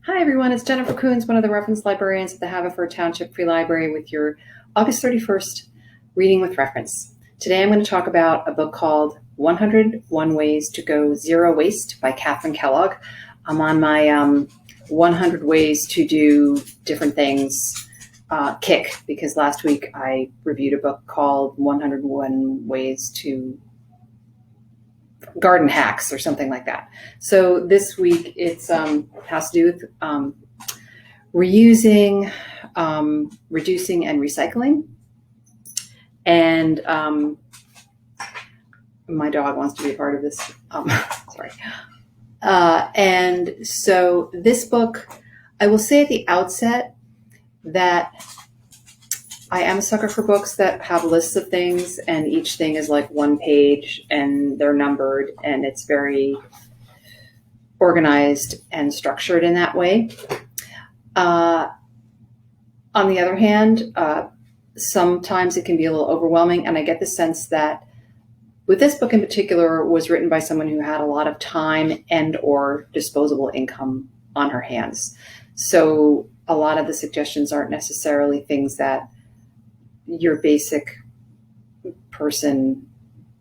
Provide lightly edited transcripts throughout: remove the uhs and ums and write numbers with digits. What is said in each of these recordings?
Hi everyone, it's Jennifer Coons, one of the reference librarians at the Haverford Township Free Library with your August 31st Reading with Reference. Today I'm going to talk about a book called 101 Ways to Go Zero Waste by Catherine Kellogg. I'm on my 100 Ways to Do Different Things kick because last week I reviewed a book called 101 Ways to Garden Hacks or something like that. So this week it's has to do with reusing, reducing, and recycling. And my dog wants to be a part of this. Sorry. And so this book, I will say at the outset that I am a sucker for books that have lists of things, and each thing is like one page and they're numbered, and it's very organized and structured in that way. On the other hand, sometimes it can be a little overwhelming, and I get the sense that with this book in particular was written by someone who had a lot of time and or disposable income on her hands. So a lot of the suggestions aren't necessarily things that your basic person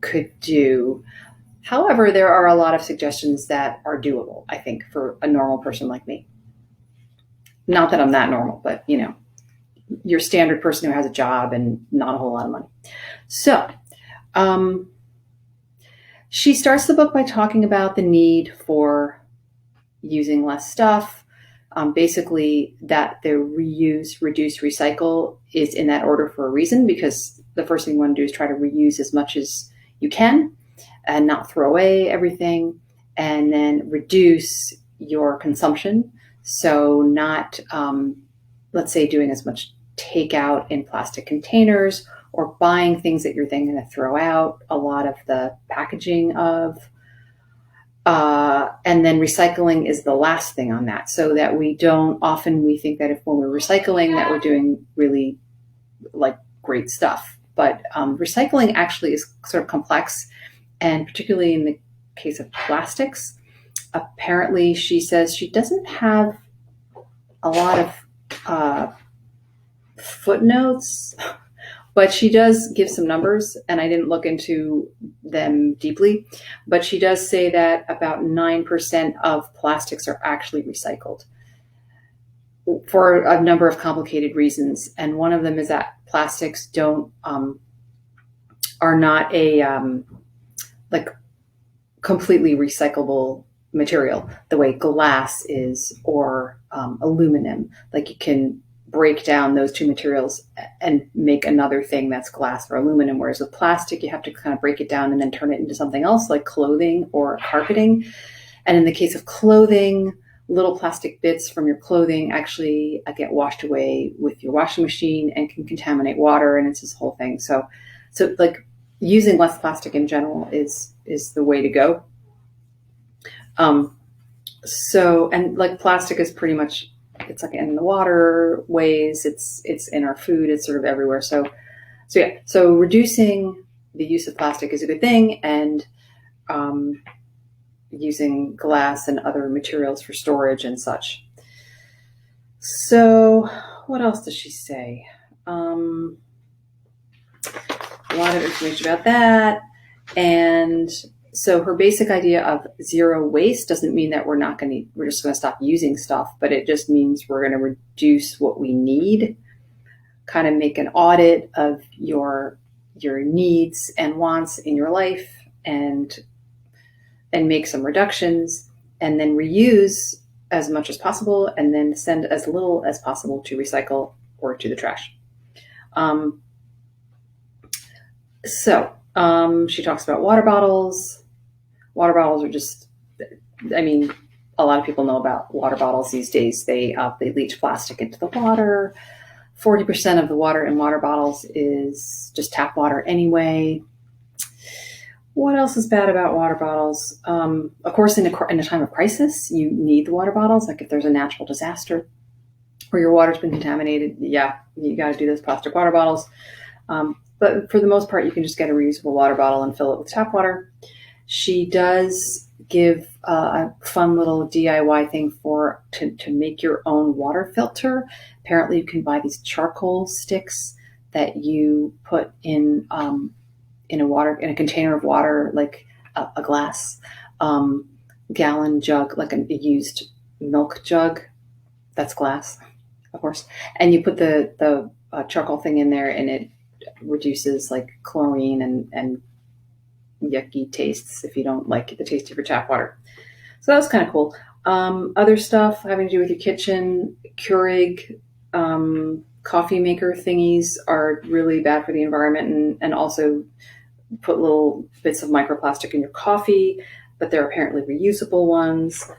could do. However, there are a lot of suggestions that are doable, I think, for a normal person like me. Not that I'm that normal, but you know, your standard person who has a job and not a whole lot of money. So she starts the book by talking about the need for using less stuff. Basically, that the reuse, reduce, recycle is in that order for a reason, because the first thing you want to do is try to reuse as much as you can and not throw away everything, and then reduce your consumption. So not, let's say, doing as much takeout in plastic containers or buying things that you're then going to throw out a lot of the packaging of. And then recycling is the last thing on that, so that we think that if when we're recycling that we're doing really like great stuff. But recycling actually is sort of complex, and particularly in the case of plastics, apparently she says she doesn't have a lot of footnotes, but she does give some numbers, and I didn't look into them deeply, but she does say that about 9% of plastics are actually recycled for a number of complicated reasons. And one of them is that plastics are not a like completely recyclable material the way glass is, or aluminum. Like you can break down those two materials and make another thing that's glass or aluminum, whereas with plastic you have to kind of break it down and then turn it into something else like clothing or carpeting. And in the case of clothing, little plastic bits from your clothing actually get washed away with your washing machine and can contaminate water, and it's this whole thing. So like using less plastic in general is the way to go. And like plastic is pretty much, it's like in the waterways, it's in our food, it's sort of everywhere. So reducing the use of plastic is a good thing, and using glass and other materials for storage and such. So what else does she say? A lot of information about that. And so her basic idea of zero waste doesn't mean that we're just going to stop using stuff, but it just means we're going to reduce what we need, kind of make an audit of your needs and wants in your life, and make some reductions, and then reuse as much as possible, and then send as little as possible to recycle or to the trash. She talks about water bottles. Water bottles are just, I mean, a lot of people know about water bottles these days. They leach plastic into the water. 40% of the water in water bottles is just tap water anyway. What else is bad about water bottles? Of course, in a time of crisis, you need the water bottles. Like if there's a natural disaster or your water's been contaminated, yeah, you got to do those plastic water bottles. But for the most part, you can just get a reusable water bottle and fill it with tap water. She does give a fun little DIY thing to make your own water filter. Apparently, you can buy these charcoal sticks that you put in a container of water, like a glass gallon jug, like a used milk jug. That's glass, of course. And you put the charcoal thing in there, and it reduces like chlorine and yucky tastes if you don't like the taste of your tap water. So that was kind of cool. Other stuff having to do with your kitchen, Keurig coffee maker thingies are really bad for the environment and also put little bits of microplastic in your coffee, but they're apparently reusable ones.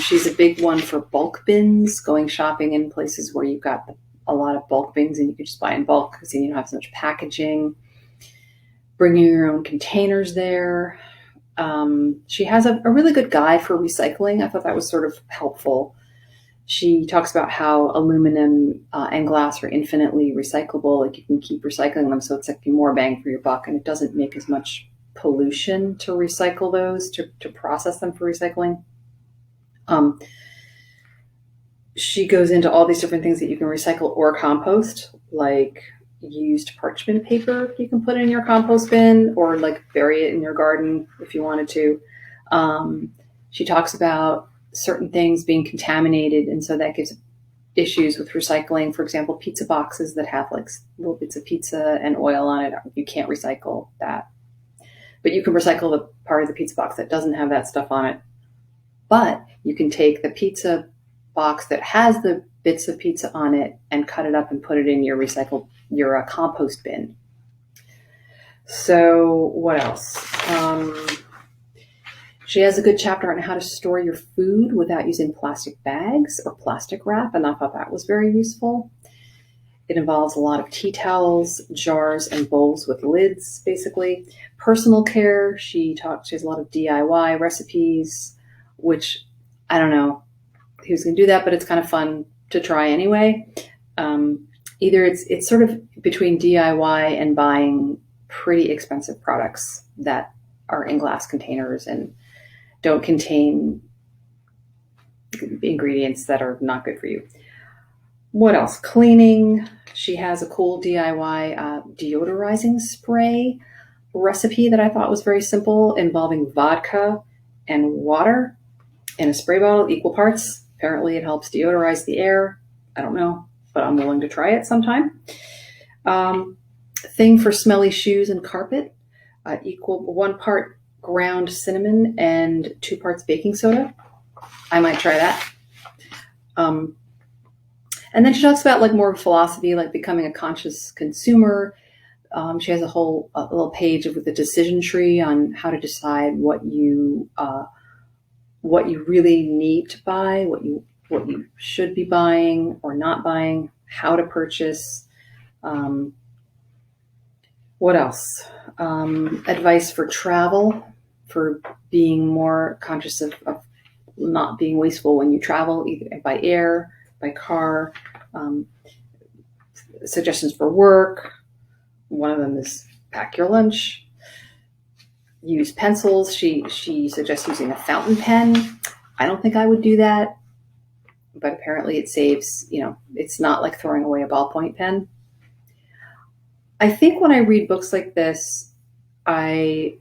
She's a big one for bulk bins, going shopping in places where you've got a lot of bulk bins and you can just buy in bulk because then you don't have so much packaging. Bringing your own containers there. She has a really good guide for recycling. I thought that was sort of helpful. She talks about how aluminum and glass are infinitely recyclable. Like you can keep recycling them, so it's like more bang for your buck, and it doesn't make as much pollution to recycle those, to process them for recycling. She goes into all these different things that you can recycle or compost, like used parchment paper you can put in your compost bin or like bury it in your garden if you wanted to. She talks about certain things being contaminated, and so that gives issues with recycling. For example, pizza boxes that have like little bits of pizza and oil on it, you can't recycle that. But you can recycle the part of the pizza box that doesn't have that stuff on it. But you can take the pizza box that has the bits of pizza on it and cut it up and put it in your compost bin. So what else? She has a good chapter on how to store your food without using plastic bags or plastic wrap, and I thought that was very useful. It involves a lot of tea towels, jars, and bowls with lids, basically. Personal care, she has a lot of DIY recipes, which I don't know who's going to do that, but it's kind of fun to try anyway. Either it's sort of between DIY and buying pretty expensive products that are in glass containers and don't contain ingredients that are not good for you. What else? Cleaning. She has a cool DIY deodorizing spray recipe that I thought was very simple, involving vodka and water in a spray bottle, equal parts. Apparently it helps deodorize the air. I don't know, but I'm willing to try it sometime. Thing for smelly shoes and carpet, equal 1 part ground cinnamon and 2 parts baking soda. I might try that. And then she talks about like more philosophy, like becoming a conscious consumer. She has a little page with a decision tree on how to decide what you really need to buy, what you should be buying or not buying, how to purchase. What else? Advice for travel, for being more conscious of not being wasteful when you travel, either by air, by car. Suggestions for work. One of them is pack your lunch. Use pencils. She suggests using a fountain pen. I don't think I would do that, but apparently it saves, it's not like throwing away a ballpoint pen. I think when I read books like this, I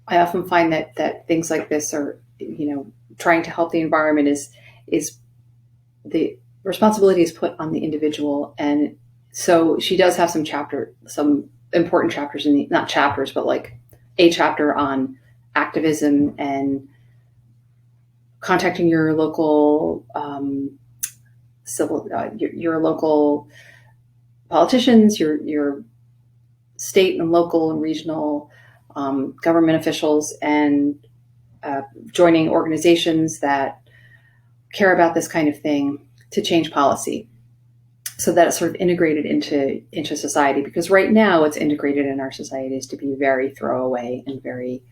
often find that things like this are, trying to help the environment is the responsibility is put on the individual. And so she does have some important chapters not chapters, but like a chapter on activism and contacting your local your local politicians, your state and local and regional government officials, and joining organizations that care about this kind of thing to change policy, so that it's sort of integrated into society. Because right now, it's integrated in our societies to be very throwaway and very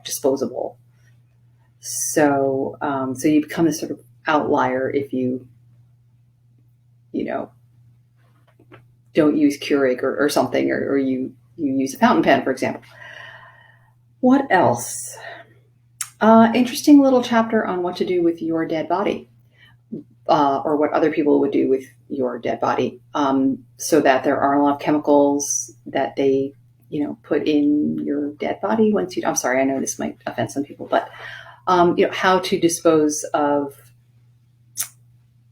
disposable. So you become this sort of outlier if you don't use Keurig or something, or you use a fountain pen, for example. What else? Interesting little chapter on what to do with your dead body, or what other people would do with your dead body, so that there aren't a lot of chemicals that they, put in your dead body once you. I'm sorry, I know this might offend some people, but how to dispose of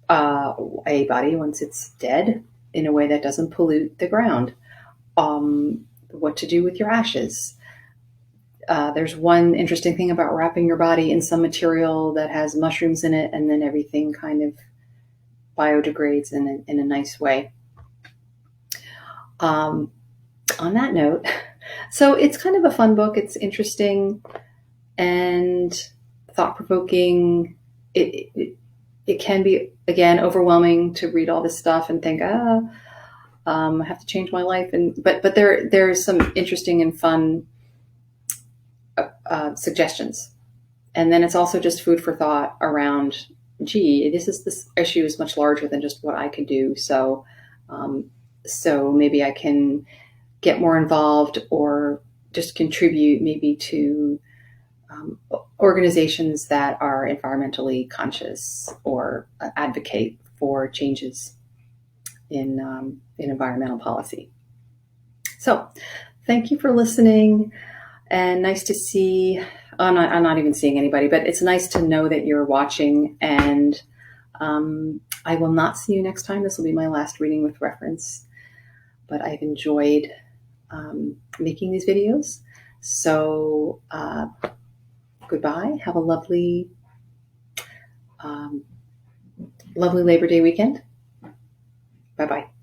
a body once it's dead in a way that doesn't pollute the ground. What to do with your ashes. There's one interesting thing about wrapping your body in some material that has mushrooms in it, and then everything kind of biodegrades in a nice way. On that note, so it's kind of a fun book. It's interesting and thought-provoking. It can be, again, overwhelming to read all this stuff and think, I have to change my life. But there's some interesting and fun suggestions. And then it's also just food for thought around, this issue is much larger than just what I can do. So maybe I can get more involved or just contribute maybe to organizations that are environmentally conscious or advocate for changes in environmental policy. So thank you for listening, and nice to see, I'm not even seeing anybody, but it's nice to know that you're watching, and I will not see you next time. This will be my last reading with reference, but I've enjoyed making these videos. So goodbye. Have a lovely Labor Day weekend. Bye-bye.